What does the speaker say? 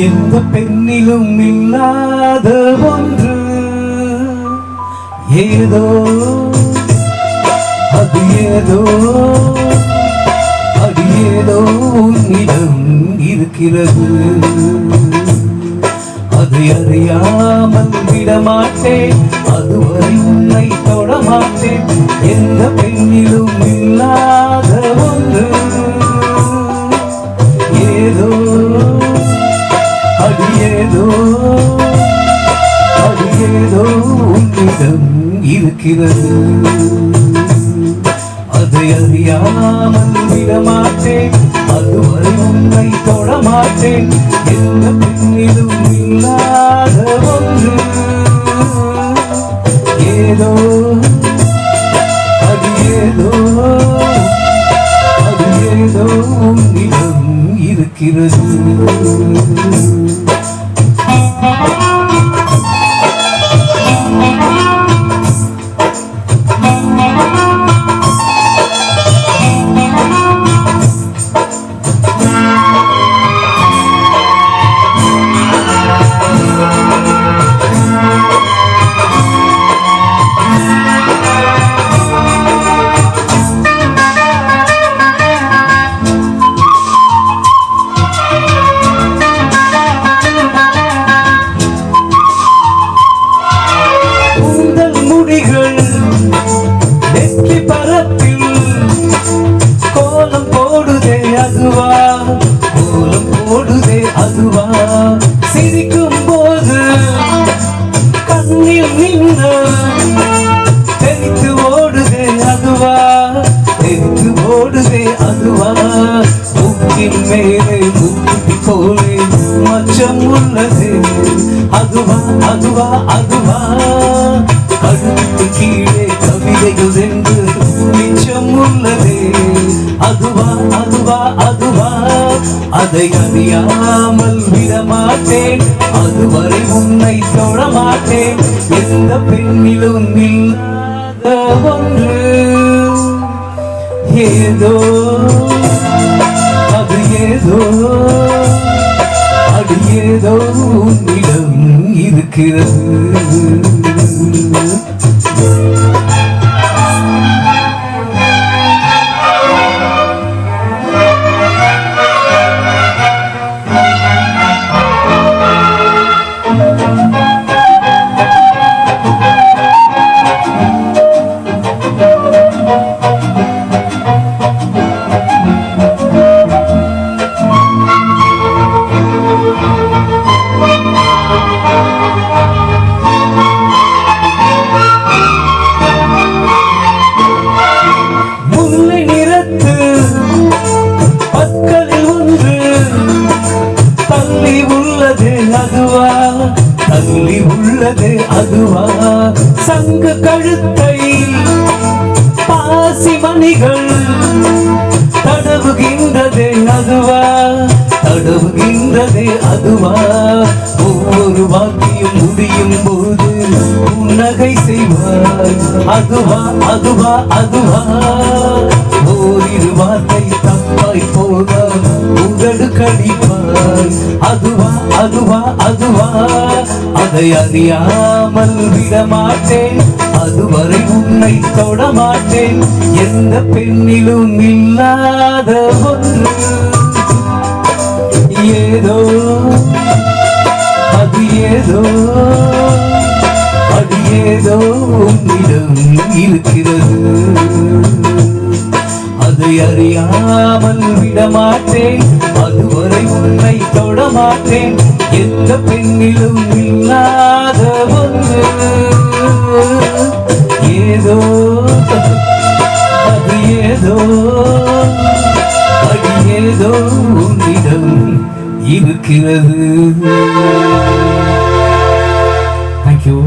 எந்த பெண்ணிலும் இல்லாத ஒன்று ஏதோ அது ஏதோ அது ஏதோ உன்னிடம் இருக்கிறது. அது அறியாமல் விடமாட்டேன், அதுவரை உன்னை தொடமாட்டேன். எந்த பெண்ணிலும் இல்லாத ஒன்று ஏதோ அது ஏதோ அது ஏதோ உன்னிடம் இருக்கிறது. அதை அறியாமல் விடமாட்டேன், அதுவரை உன்னை தொடமாட்டேன். எந்த பெண்ணிலும் இல்லாத ஒன்று ஏதோ அது ஏதோ அது ஏதோ உன்னிடம் இருக்கிறது. நெற்றி பரப்பில் கோலம் போடுதே அதுவா, கோலம் போடுதே அதுவா. சிரிக்கும் போது கண்ணில் நின்று தெரித்து ஓடுதே அதுவா, தெரித்து ஓடுதே அதுவா. மூக்கின் மேலே மூக்குத்தி போலே மச்சம் உள்ளது அதுவா, அதுவா, அதுவா. கழுத்து கீழே கவிதைகள் என்று மிச்சம் உள்ளதே அதுவா, அதுவா, அதுவா. அதை அறியாமல் விடமாட்டேன், அதுவரை உன்னை தொடமாட்டேன். எந்த பெண்ணிலும் இல்லாத ஒன்று ஏதோ அது ஏதோ அது ஏதோ உன்னிடம் இருக்கிறது. அதுவா தள்ளி உள்ளது அதுவா. சங்கு கழுத்தை பாசி மணிகள் தடவுகின்றதே அதுவா, தடவுகின்றதே அதுவா. ஒவ்வொரு வாக்கியம் முடியும் போது புன்னகை செய்வாய் அதுவா, அதுவா, அதுவா. ஓரிரு வார்த்தை தப்பாய் போக உதடு கடிப்பாய் அதுவா, அதுவா, அதுவா. அதை அறியாமல் விடமாட்டேன், அதுவரை உன்னை தொடமாட்டேன். எந்த பெண்ணிலும் இல்லாத ஒன்று ஏதோ அது ஏதோ அது ஏதோ உன்னிடம் இருக்கிறது. அதை அறியாமல் விடமாட்டேன், அதுவரை உன்னை தொடமாட்டேன். எந்த பெண்ணிலும் இல்லாத ஒன்று ஏதோ அது ஏதோ அது ஏதோ உன்னிடம் இருக்கிறது. தேங்க்யூ.